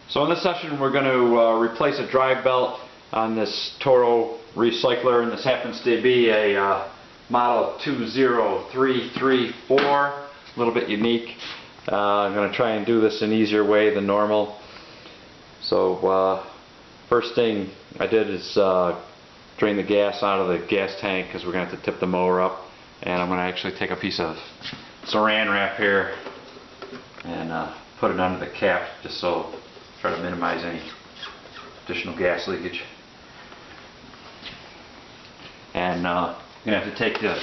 So in this session we're going to replace a drive belt on this Toro recycler, and this happens to be a model 20334, a little bit unique. I'm going to try and do this an easier way than normal. So first thing I did is drain the gas out of the gas tank, because we're going to have to tip the mower up, and I'm going to actually take a piece of saran wrap here and put it under the cap, just so try to minimize any additional gas leakage. And you're going to have to take the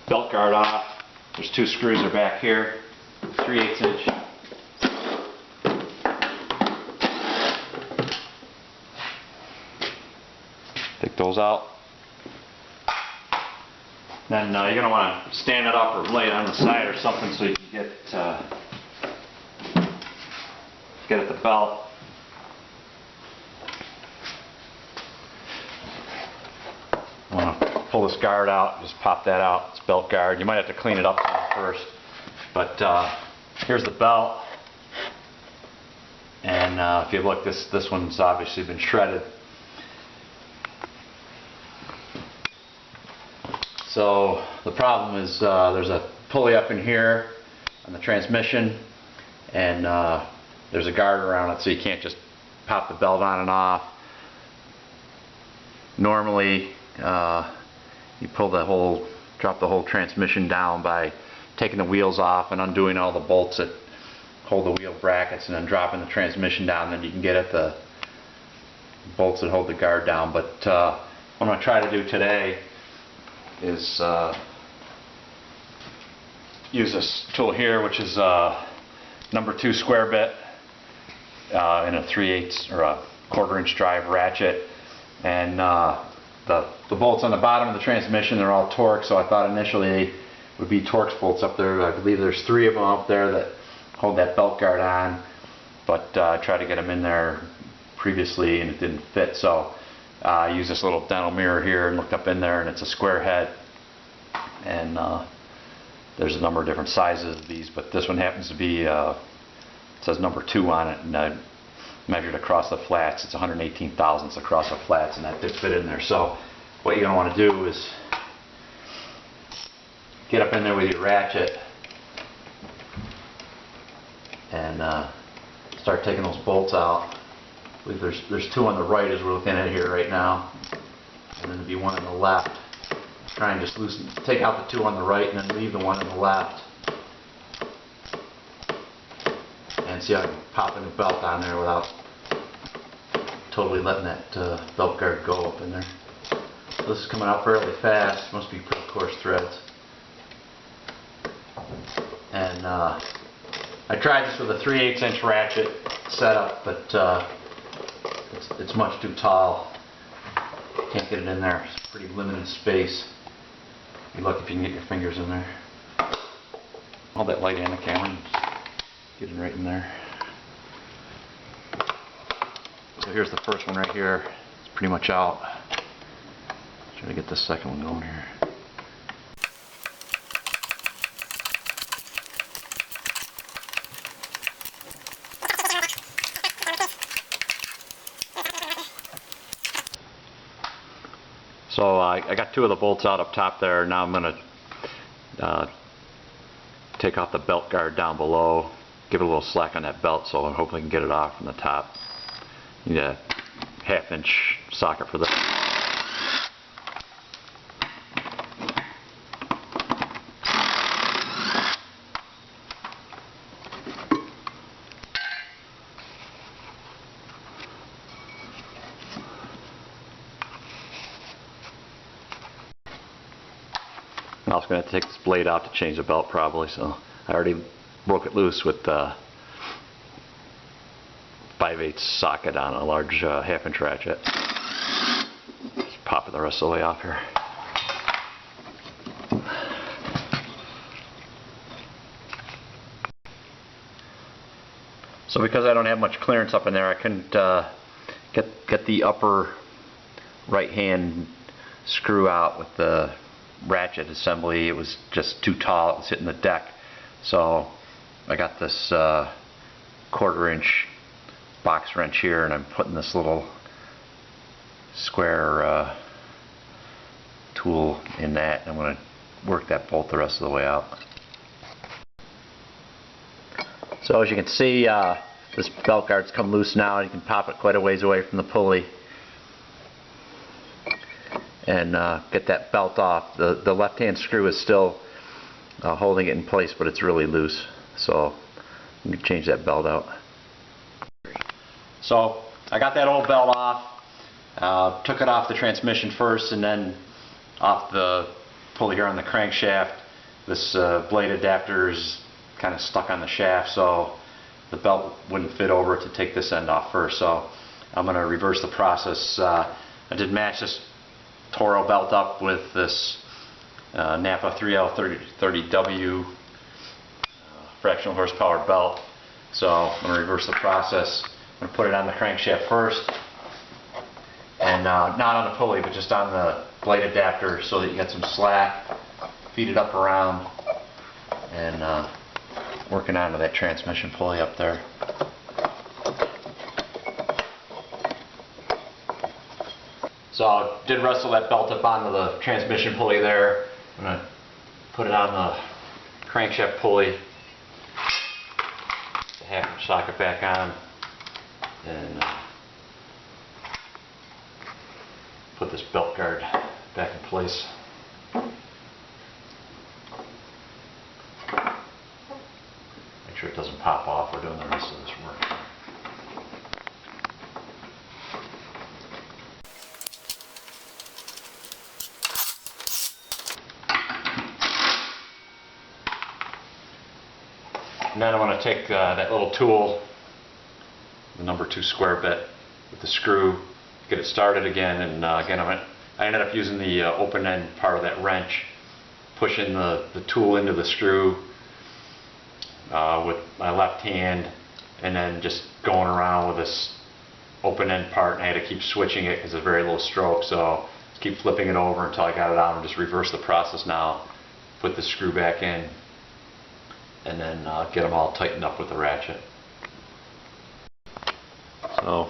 belt guard off. There's two screws are back here, 3/8 inch. Take those out. Then you're going to want to stand it up or lay it on the side or something so you can get at the belt. I want to pull this guard out, just pop that out. It's belt guard. You might have to clean it up first, but here's the belt. And if you look, this one's obviously been shredded. So the problem is there's a pulley up in here on the transmission, and there's a guard around it, so you can't just pop the belt on and off. Normally you drop the whole transmission down by taking the wheels off and undoing all the bolts that hold the wheel brackets, and then dropping the transmission down. Then you can get at the bolts that hold the guard down. But what I'm going to try to do today is use this tool here, which is number 2 square bit in a 3/8 or a 1/4 inch drive ratchet, and the bolts on the bottom of the transmission, they're all Torx, so I thought initially they would be Torx bolts up there. I believe there's 3 of them up there that hold that belt guard on, but I tried to get them in there previously and it didn't fit, so I used this little dental mirror here and looked up in there, and it's a square head, and there's a number of different sizes of these, but this one happens to be it says number 2 on it, and I measured across the flats. It's 118 thousandths across the flats, and that did fit in there. So what you're going to want to do is get up in there with your ratchet and start taking those bolts out. I believe there's 2 on the right as we're looking at it here right now, and then there'll be 1 on the left. Try and just take out the 2 on the right and then leave the 1 on the left, and see how I can pop in the belt on there without totally letting that belt guard go up in there. So this is coming out fairly fast. Must be pretty coarse threads. And I tried this with a 3/8 inch ratchet setup, but it's much too tall. Can't get it in there. It's pretty limited space. Be lucky if you can get your fingers in there. Hold that light and the camera and get it right in there. So here's the first one right here. It's pretty much out. Try to get the second one going here. So I got 2 of the bolts out up top there. Now I'm going to take off the belt guard down below, give it a little slack on that belt, so hopefully I can get it off from the top. Need a 1/2 inch socket for that. I'm also going to take this blade out to change the belt probably, so I already broke it loose with the 5/8 socket on a large 1/2 inch ratchet. Just pop it the rest of the way off here. So because I don't have much clearance up in there, I couldn't get the upper right hand screw out with the ratchet assembly. It was just too tall. It was hitting the deck. So I got this 1/4 inch box wrench here, and I'm putting this little square tool in that, and I'm going to work that bolt the rest of the way out. So as you can see, this belt guard's come loose now. You can pop it quite a ways away from the pulley and get that belt off. The left-hand screw is still holding it in place, but it's really loose. So you can change that belt out. So I got that old belt off. Took it off the transmission first, and then off the pulley here on the crankshaft. This blade adapter is kind of stuck on the shaft, so the belt wouldn't fit over to take this end off first. So I'm going to reverse the process. I did match this Toro belt up with this Napa 3L30W fractional horsepower belt. So I'm going to reverse the process. I'm going to put it on the crankshaft first, and not on the pulley, but just on the blade adapter, so that you get some slack. Feed it up around, and working onto that transmission pulley up there. So I did wrestle that belt up onto the transmission pulley there. I'm going to put it on the crankshaft pulley, the half socket back on, and put this belt guard back in place. Make sure it doesn't pop off. We're doing the rest of this work. And then I want to take that little tool, the number 2 square bit, with the screw, get it started again. And again, I ended up using the open end part of that wrench, pushing the tool into the screw with my left hand, and then just going around with this open end part. And I had to keep switching it because it's a very low stroke, so just keep flipping it over until I got it out, and just reverse the process now. Put the screw back in, and then get them all tightened up with the ratchet. So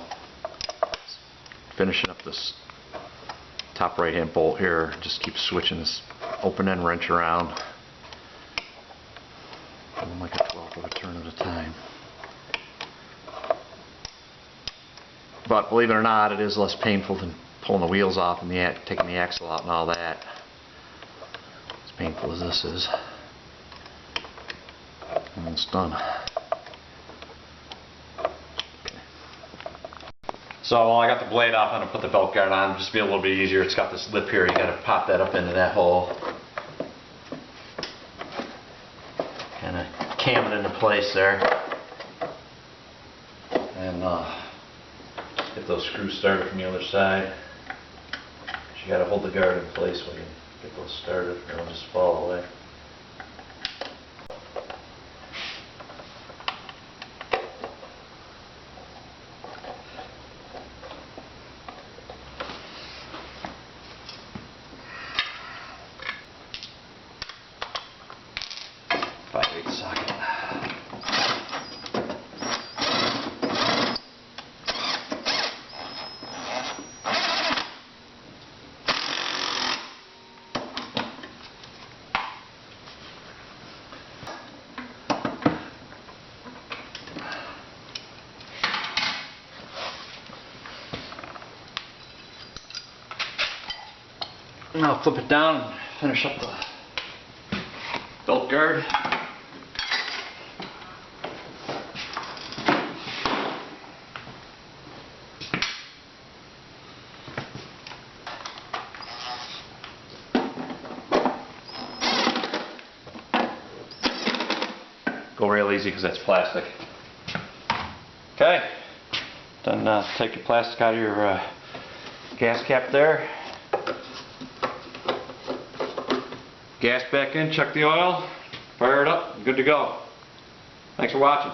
finishing up this top right hand bolt here, just keep switching this open end wrench around, going like a 12th of a turn at a time. But believe it or not, it is less painful than pulling the wheels off and taking the axle out and all that. As painful as this is. Almost done. Okay. So while I got the blade off, I'm going to put the belt guard on, just to be a little bit easier. It's got this lip here, you got to pop that up into that hole. Kind of cam it into place there. And get those screws started from the other side. You got to hold the guard in place when you get those started, or it'll just fall away. Socket. And I'll flip it down and finish up the belt guard. Go real easy because that's plastic. Okay, then take your plastic out of your gas cap there. Gas back in, check the oil, fire it up, good to go. Thanks for watching.